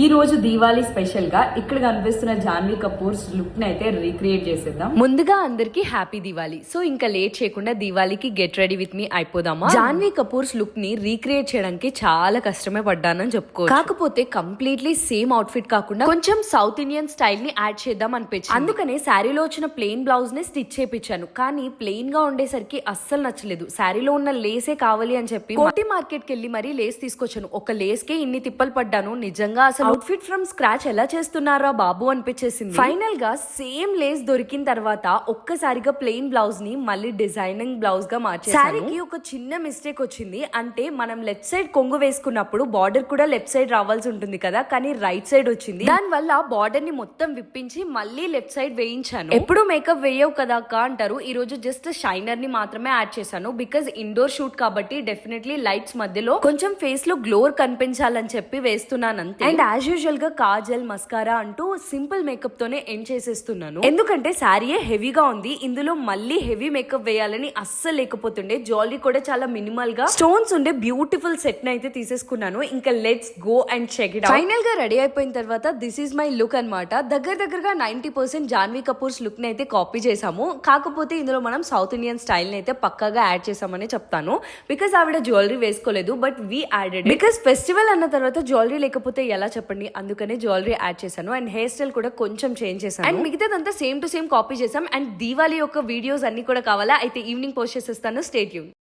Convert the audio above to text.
ఈ రోజు దీవాలి స్పెషల్ గా ఇక్కడ కనిపిస్తున్న జాన్వీ కపూర్స్ లుక్ ని అయితే రీక్రియేట్ చేసేద్దాం. ముందుగా అందరికి హ్యాపీ దివాలి. సో ఇంకా లేట్ చేయకుండా దివాళీకి గెట్ రెడీ విత్ మీ అయిపోదామా. జాన్వీ కపూర్స్ లుక్ ని రీక్రియేట్ చేయడానికి చాలా కష్టమే పడ్డానని చెప్పుకో. కాకపోతే కంప్లీట్లీ సేమ్ అవుట్ఫిట్ కాకుండా కొంచెం సౌత్ ఇండియన్ స్టైల్ ని యాడ్ చేద్దాం అనిపించింది. అందుకనే శారీలో వచ్చిన ప్లెయిన్ బ్లౌజ్ ని స్టిచ్ చేపించాను. కానీ ప్లెయిన్ గా ఉండేసరికి అస్సలు నచ్చలేదు. శారీలో ఉన్న లేసే కావాలి అని చెప్పి కోటి మార్కెట్ కి వెళ్లి మరీ లేస్ తీసుకొచ్చాను. ఒక లేస్ కే ఇన్ని తిప్పలు పడ్డాను. నిజంగా అసలు అవుట్ఫిట్ ఫ్రమ్ స్క్రాచ్ ఎలా చేస్తున్నారా బాబు అనిపించేసింది. ఫైనల్ గా సేమ్ లేస్ దొరికిన తర్వాత ఒక్కసారిగా ప్లెయిన్ బ్లౌజ్ ని మళ్ళీ డిజైనింగ్ బ్లౌజ్ గా మార్చేసాను. శారీకి ఒక చిన్న మిస్టేక్ వచ్చింది. అంటే మనం లెఫ్ట్ సైడ్ కొంగు వేసుకున్నప్పుడు బార్డర్ కూడా లెఫ్ట్ సైడ్ రావాల్సి ఉంటుంది కదా, కానీ రైట్ సైడ్ వచ్చింది. దాని వల్ల బార్డర్ ని మొత్తం విప్పించి మళ్ళీ లెఫ్ట్ సైడ్ వేయించాను. ఎప్పుడు మేకప్ వేయవు కదా అక్క అంటారు. ఈ రోజు జస్ట్ షైనర్ ని మాత్రమే యాడ్ చేశాను. బికాజ్ ఇండోర్ షూట్ కాబట్టి డెఫినెట్లీ లైట్స్ మధ్యలో కొంచెం ఫేస్ లో గ్లోర్ కనిపించాలని చెప్పి వేస్తున్నాను అంతే. అండ్ యాజ్ యూజువల్ గా కాజల్ మస్కారా అంటూ సింపుల్ మేకప్ తోనే ఎండ్ చేసేస్తున్నాను. ఎందుకంటే శారీయే హెవీగా ఉంది. ఇందులో మళ్ళీ హెవీ మేకప్ వేయాలని అస్సలు లేకపోతుండే. జ్యువెలరీ కూడా చాలా మినిమల్ గా స్టోన్స్ ఉండే బ్యూటిఫుల్ సెట్ ని అయితే తీసేసుకున్నాను. ఇంకా let's go and check it. Final గా రెడీ అయిపోయిన తర్వాత దిస్ ఈస్ మై లుక్ అన్నమాట. దగ్గరగా 90% జాన్వీ కపూర్స్ లుక్ ని అయితే కాపీ చేసాము. కాకపోతే ఇందులో మనం సౌత్ ఇండియన్ స్టైల్ ని అయితే పక్కాగా యాడ్ చేసామని చెప్తాను. బికాస్ ఆవిడ జ్యువెలరీ వేసుకోలేదు, but we added. Because festival అన్న తర్వాత జ్యువెలరీ లేకపోతే ఎలా చెప్పండి. అందుకనే జ్యువెలరీ యాడ్ చేశాను. అండ్ హెయిర్ స్టైల్ కూడా కొంచెం చేంజ్ చేశాను. అండ్ మిగతాదంతా సేమ్ టు సేమ్ కాపీ చేసాం. అండ్ దీవాలి యొక్క వీడియోస్ అన్ని కూడా కావాలా అయితే ఈవినింగ్ పోస్ట్ చేసేస్తాను. Stay tune.